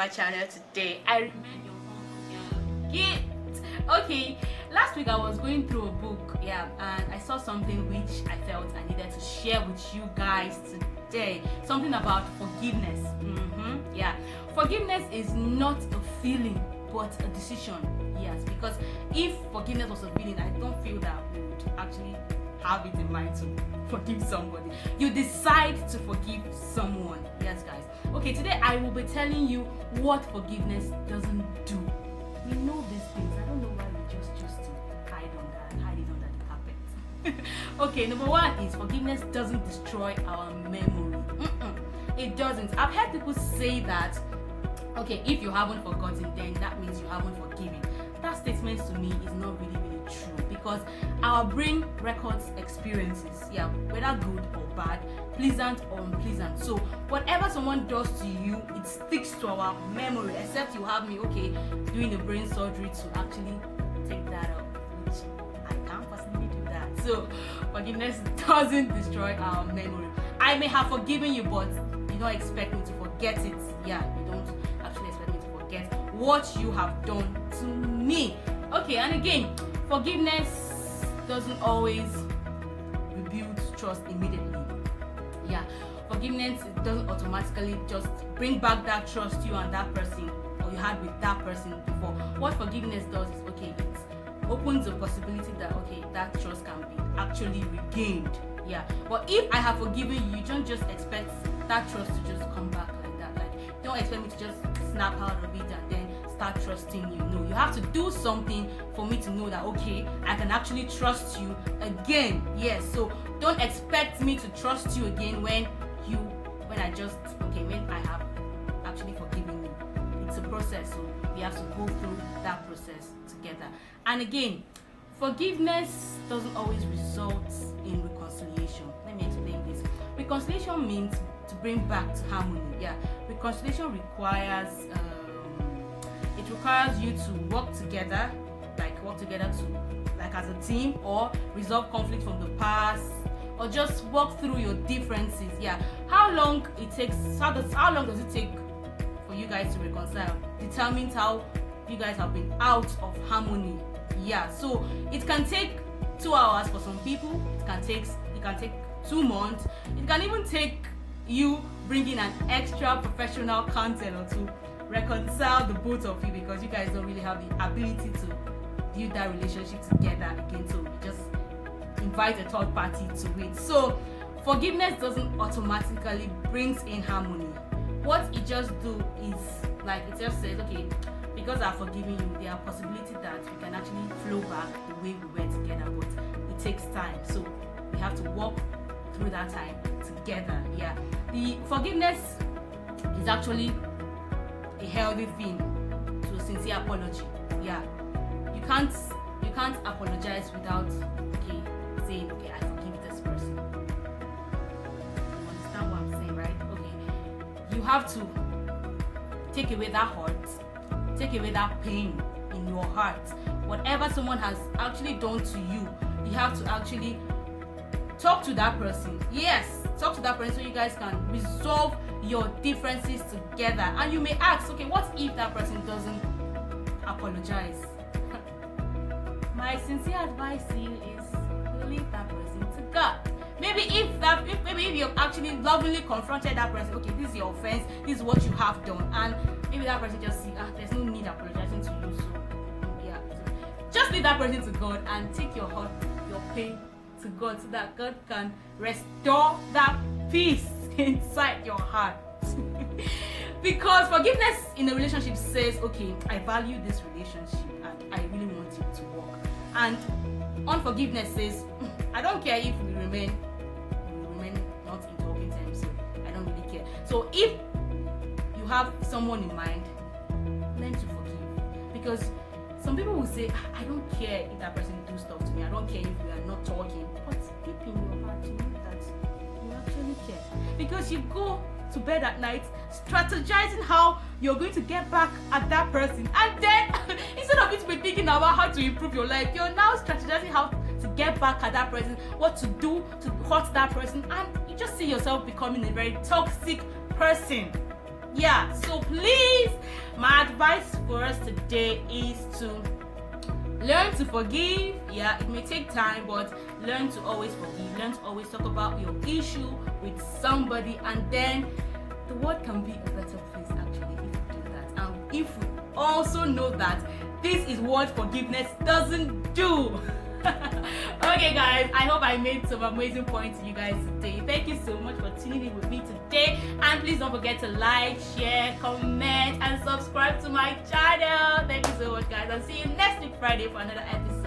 my channel today. I remain your humble gift. Okay, last week I was going through a book, and I saw something which I felt I needed to share with you guys today. Something about forgiveness. Forgiveness is not a feeling but a decision. Yes, because if forgiveness was a feeling, I don't feel that we would actually have it in mind to forgive somebody. You decide to forgive someone. Yes, guys. Okay, today I will be telling you what forgiveness doesn't do. We know these things. I don't know why we just choose to hide it under the carpet. Okay, number one is forgiveness doesn't destroy our memory. It doesn't. I've heard people say that, okay, if you haven't forgotten, then that means you haven't forgiven. That statement to me is not really true, because our brain records experiences, whether good or bad, pleasant or unpleasant. So whatever someone does to you, it sticks to our memory, except you have me, doing a brain surgery to actually take that out, which I can't personally do that. So forgiveness doesn't destroy our memory. I may have forgiven you, but you don't expect me to forget it. You don't actually expect me to forget what you have done to me. Okay, and again, forgiveness doesn't always rebuild trust immediately. Forgiveness doesn't automatically just bring back that trust you and that person, or you had with that person before. What forgiveness does is, it opens the possibility that, that trust can be actually regained. But if I have forgiven you, you don't just expect that trust to just come back like that. Like, don't expect me to just snap out of it and then start trusting you. No, you have to do something for me to know that, I can actually trust you again. Yes, so don't expect me to trust you again when I have actually forgiven you. It's a process, so we have to go through that process together. And again, forgiveness doesn't always result in reconciliation. Let me explain this. Reconciliation means to bring back to harmony. Reconciliation requires you to work together as a team, or resolve conflict from the past, or just work through your differences. How long does it take for you guys to reconcile determines how you guys have been out of harmony. So it can take 2 hours for some people. It can take 2 months. It can even take you bringing an extra professional counselor to reconcile the both of you, because you guys don't really have the ability to build that relationship together again. So you just invite a third party to it. So forgiveness doesn't automatically brings in harmony. What it just do is, it just says, because I've forgiven you, there are possibilities that we can actually flow back the way we were together, but it takes time. So we have to walk through that time together. The forgiveness is actually a healthy thing to a sincere apology. You can't apologize without saying, I forgive this person. You understand what I'm saying, right? You have to take away that hurt, take away that pain in your heart. Whatever someone has actually done to you, you have to actually talk to that person. Talk to that person so you guys can resolve your differences together. And you may ask, what if that person doesn't apologize? My sincere advice to you is leave that person to God. Maybe if you actually lovingly confronted that person, this is your offense, this is what you have done, and maybe that person just see, there's no need apologizing to you, so just leave that person to God and take your hurt, your pain to God, so that God can restore that peace inside your heart. Because forgiveness in a relationship says, I value this relationship and I really want it to work. And unforgiveness says, I don't care if we remain not in talking terms, so I don't really care. So if you have someone in mind, learn to forgive. Because some people will say, I don't care if that person do stuff to me, I don't care if we are not talking. But deep in your heart, you know that you actually care. Because you go to bed at night strategizing how you're going to get back at that person, and then instead of you to be thinking about how to improve your life, you're now strategizing how to get back at that person, what to do to hurt that person, and you just see yourself becoming a very toxic person. yeah, so please, my advice for us today is to learn to forgive. Yeah, it may take time, but learn to always forgive. Learn to always talk about your issue with somebody, and then the world can be a better place actually if you do that. And if we also know that this is what forgiveness doesn't do. Okay guys, I hope I made some amazing points to you guys today. Thank you so much for tuning in with me today, and please don't forget to like, share, comment and subscribe to my channel. Thank you so much guys, and see you next week Friday for another episode.